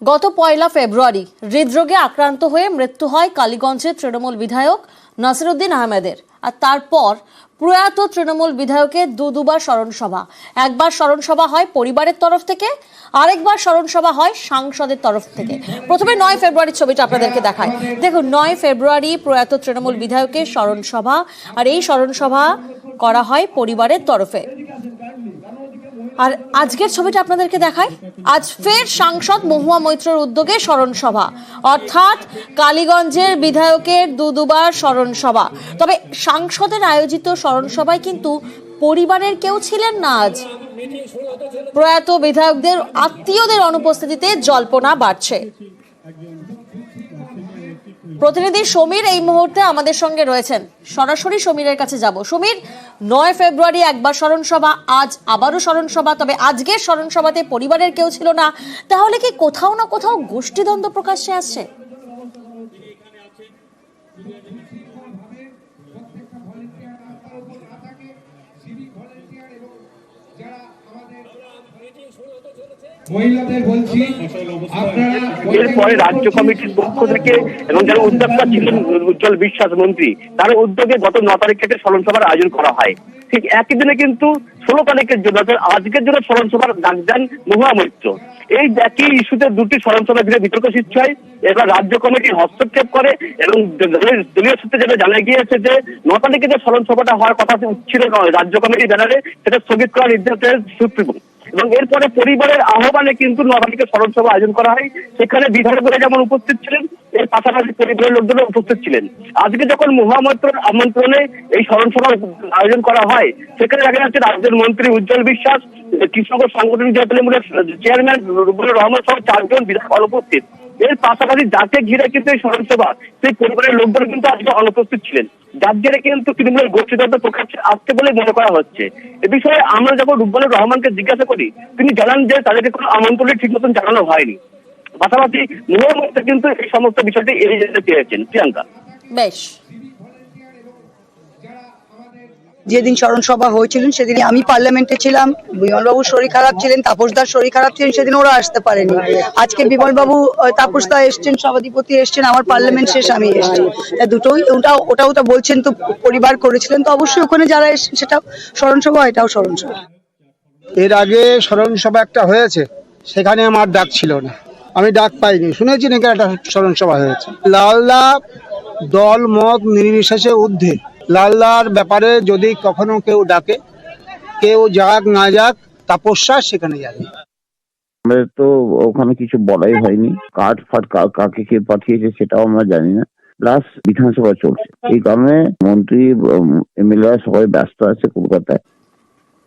গত 1 ফেব্রুয়ারি হৃদরোগে আক্রান্ত হয়ে মৃত্যু হয় কালীগঞ্জের তৃণমূল বিধায়ক নাসিরউদ্দিন আহমেদের। আর তারপর প্রয়াত তৃণমূল বিধায়কের দুবার স্মরণ সভা। একবার স্মরণ সভা হয় পরিবারের তরফ থেকে, আরেকবার স্মরণ সভা হয় সাংসদের তরফ থেকে। প্রথমে 9 ফেব্রুয়ারির ছবিটা আপনাদেরকে দেখায়। দেখুন, 9 ফেব্রুয়ারি প্রয়াত তৃণমূল বিধায়কের স্মরণ সভা, আর এই স্মরণ সভা করা হয় পরিবারের তরফে। আর আজকের ছবিটা আপনাদেরকে দেখায়। আজ ফের সাংসদ মহুয়া মৈত্রর উদ্যোগে স্মরণ সভা, অর্থাৎ কালীগঞ্জের বিধায়কের দুবার স্মরণ সভা। তবে সাংসদের আয়োজিত স্মরণ সভায় কিন্তু পরিবারের কেউ ছিলেন না। আজ প্রয়াত বিধায়কদের আত্মীয়দের অনুপস্থিতিতে জল্পনা বাড়ছে। প্রতিনিধি সমীর এই মুহূর্তে আমাদের সঙ্গে রয়েছেন, সরাসরি সমীরের কাছে যাব। সমীর, 9 ফেব্রুয়ারি একবার স্মরণ সভা, আজ আবারও স্মরণ সভা, তবে আজকের স্মরণ সভাতে পরিবারের কেউ ছিল না, তাহলে কি কোথাও না কোথাও গোষ্ঠীদ্বন্দ্ব প্রকাশ্যে আসছে? এরপরে রাজ্য কমিটির পক্ষ থেকে এবং যারা উদ্যোক্তা ছিলেন উজ্জ্বল বিশ্বাস মন্ত্রী, তার উদ্যোগে গত 9 তারিখ থেকে স্মরণ সভার আয়োজন করা হয়। ঠিক একই দিনে কিন্তু 16 তারিখের জন্য আজকের জন্য স্মরণ সভার ডাক দেন মহুয়া মৈত্র। এই একই ইস্যুতে দুটি স্মরণ সভা ঘিরে বিতর্ক সৃষ্টি হয়। এবার রাজ্য কমিটি হস্তক্ষেপ করে এবং দলীয় সূত্রে যেটা জানা গিয়েছে যে 9 তারিখে যে স্মরণ সভাটা হওয়ার কথা ছিল নয়, রাজ্য কমিটির ব্যানারে সেটা স্থগিত করার নির্দেশ দেন সুপ্রিম। এবং এরপরে পরিবারের আহ্বানে কিন্তু 9 তারিখে স্মরণ সভা আয়োজন করা হয়। সেখানে বিধায়করা যেমন উপস্থিত ছিলেন, এর পাশাপাশি পরিবারের লোকজনও উপস্থিত ছিলেন। আজকে যখন মহুয়া মৈত্রর আমন্ত্রণে এই স্মরণ সভার আয়োজন করা হয়, সেখানে দেখা যাচ্ছে রাজ্যের মন্ত্রী উজ্জ্বল বিশ্বাস, কৃষক সাংগঠনিক তৃণমূলের চেয়ারম্যান রুবুল রহমান সহ 4 জন বিধায়ক অনুপস্থিত। এর পাশাপাশি যাকে ঘিরে কিন্তু এই স্মরণ সভা, সেই পরিবারের লোকজন কিন্তু আজকে অনুপস্থিত ছিলেন, যার জেরে কিন্তু তৃণমূলের গোষ্ঠীদ্বন্দ্ব প্রকাশ্যে আসছে বলে মনে করা হচ্ছে। এ বিষয়ে আমরা যখন রুবুল রহমানকে জিজ্ঞাসা করি, তিনি জানান যে তাদেরকে কোনো আমন্ত্রণই ঠিক মতন জানানো হয়নি। পাশাপাশি মহুয়া মৈত্র কিন্তু এই সমস্ত বিষয়টি এড়িয়ে যেতে চেয়েছেন। প্রিয়াঙ্কা, বেশ, যেদিন স্মরণ সভা হয়েছিলেন সেদিন আমি পার্লামেন্টে ছিলাম, বিমলবাবুর শরীর খারাপ ছিলেন, তাপসদার শরীর খারাপ ছিলেন, সেদিন ওরা আসতে পারেনি। আজকে বিমলবাবু, তাপসদা এসছেন, সভাধিপতি এসছেন, আমার পার্লামেন্ট শেষ, আমি এসছি, দুটোই। ওটাও তো বলছেন তো পরিবার করেছিলেন, তো অবশ্যই ওখানে যারা এসছেন সেটা স্মরণ সভা, এটাও স্মরণ সভা। এর আগে স্মরণ সভা একটা হয়েছে, সেখানে আমার ডাক ছিল না, আমি ডাক পাইনি, শুনেছি নাকি একটা স্মরণ সভা হয়েছে। লালদা দল মত নির্বিশেষে ঊর্ধ্বে, লালদার ব্যাপারে যদি কখনো কেউ ডাকে, কেউ যাক না যাক, তাপস্যা সেখানে যাবে। আমাদের তো ওখানে কিছু বলাই হয়নি, কার্ড ফাট কাকে কে পাঠিয়েছে সেটাও আমরা জানি না। প্লাস বিধানসভা চলছে, এই কারণে মন্ত্রী এমএলএ সবাই ব্যস্ত আছে কলকাতায়।